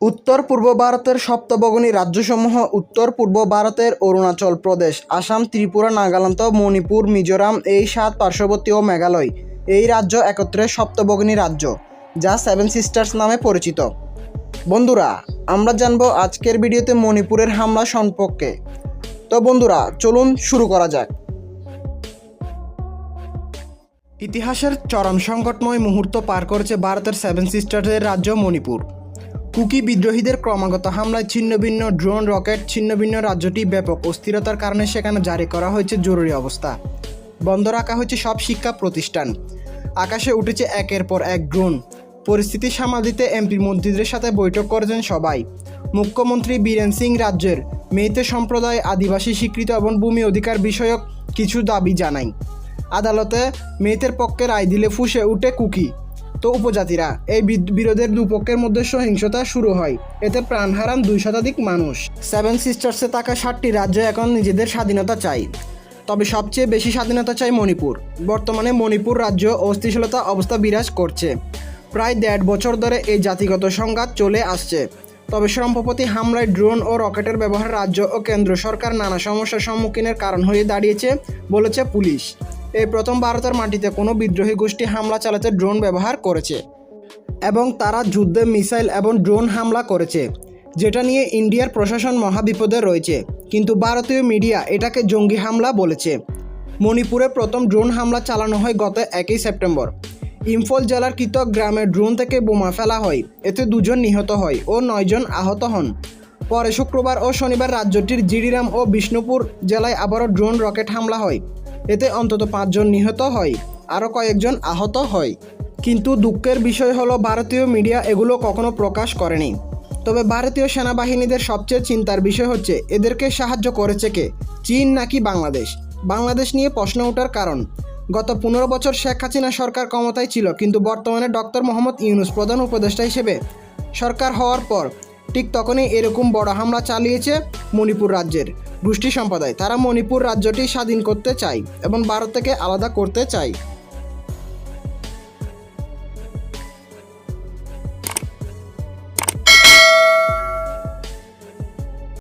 উত্তর পূর্ব ভারতের সপ্তভূগোলীয় রাজ্যসমূহ উত্তর পূর্ব ভারতের অরুণাচল প্রদেশ, আসাম, ত্রিপুরা, নাগাল্যান্ড, মণিপুর, মিজোরাম এই 7 পার্শ্ববর্তী ও মেঘালয়। এই রাজ্য একত্রে সপ্তভূগোলীয় রাজ্য, যা সেভেন সিস্টার্স নামে পরিচিত। বন্ধুরা, আমরা জানবো আজকের ভিডিওতে মণিপুরের হামলা সম্পর্কে। তো বন্ধুরা, চলুন শুরু করা যাক। ইতিহাসের চরম সংকটময় মুহূর্ত পার করেছে ভারতের সেভেন সিস্টার্সের রাজ্য মণিপুর। কুকি বিদ্রোহীদের ক্রমাগত হামলায় ছিন্নভিন্ন ড্রোন, রকেট ছিন্নভিন্ন রাজ্যটি ব্যাপক অস্থিরতার কারণে সেখানে জারি করা হয়েছে জরুরি অবস্থা। বন্ধ রাখা হয়েছে সব শিক্ষা প্রতিষ্ঠান। আকাশে উঠেছে একের পর এক ড্রোন। পরিস্থিতি সামাল দিতে এমপি মন্ত্রীদের সাথে বৈঠক করেছেন সবাই। মুখ্যমন্ত্রী বীরেন সিং রাজ্যের মেইতে সম্প্রদায়, আদিবাসী স্বীকৃত এবং ভূমি অধিকার বিষয়ক কিছু দাবি জানায়। আদালতে মেইতের পক্ষে রায় দিলে ফুঁসে উঠে কুকি তো উপজাতিরা। এই বিরোধের দুপক্ষের মধ্যে সহিংসতা শুরু হয়, এতে প্রাণ হারান 2 শতাধিক মানুষ। সেভেন সিস্টার্সে থাকা 7টি রাজ্য এখন নিজেদের স্বাধীনতা চাই, তবে সবচেয়ে বেশি স্বাধীনতা চাই মণিপুর। বর্তমানে মণিপুর রাজ্য অস্থিতিশীলতা অবস্থা বিরাজ করছে। প্রায় 1.5 বছর ধরে এই জাতিগত সংঘাত চলে আসছে। তবে সম্প্রতি হামলায় ড্রোন ও রকেটের ব্যবহার রাজ্য ও কেন্দ্র সরকার নানা সমস্যার সম্মুখীনের কারণ হয়ে দাঁড়িয়েছে বলেছে পুলিশ। এই প্রথম ভারতের মাটিতে কোনো বিদ্রোহী গোষ্ঠী হামলা চালাতে ড্রোন ব্যবহার করেছে এবং তারা যুদ্ধে মিসাইল এবং ড্রোন হামলা করেছে, যেটা নিয়ে ইন্ডিয়ার প্রশাসন মহাবিপদে রয়েছে। কিন্তু ভারতীয় মিডিয়া এটাকে জঙ্গি হামলা বলেছে। মণিপুরে প্রথম ড্রোন হামলা চালানো হয় গত 1 সেপ্টেম্বর। ইম্ফল জেলার কিতক গ্রামে ড্রোন থেকে বোমা ফেলা হয়, এতে 2 জন নিহত হয় ও 9 জন আহত হন। পরে শুক্রবার ও শনিবার রাজ্যটির জিরিরাম ও বিষ্ণুপুর জেলায় আবারও ড্রোন রকেট হামলা হয়, এতে অন্তত 5 জন নিহত হয়, আরও কয়েকজন আহত হয়। কিন্তু দুঃখের বিষয় হলো ভারতীয় মিডিয়া এগুলো কখনো প্রকাশ করেনি। তবে ভারতীয় সেনাবাহিনীদের সবচেয়ে চিন্তার বিষয় হচ্ছে এদেরকে সাহায্য করেছে কে, চীন নাকি বাংলাদেশ। বাংলাদেশ নিয়ে প্রশ্ন ওঠার কারণ, গত 15 বছর শেখ হাসিনা সরকার ক্ষমতায় ছিল, কিন্তু বর্তমানে ডক্টর মোহাম্মদ ইউনূস প্রধান উপদেষ্টা হিসেবে সরকার হওয়ার পর ঠিক তখনই এরকম বড় হামলা চালিয়েছে মণিপুর রাজ্যের গোষ্ঠী সম্প্রদায়। তারা মণিপুর রাজ্যটি স্বাধীন করতে চায় এবং ভারত থেকে আলাদা করতে চায়।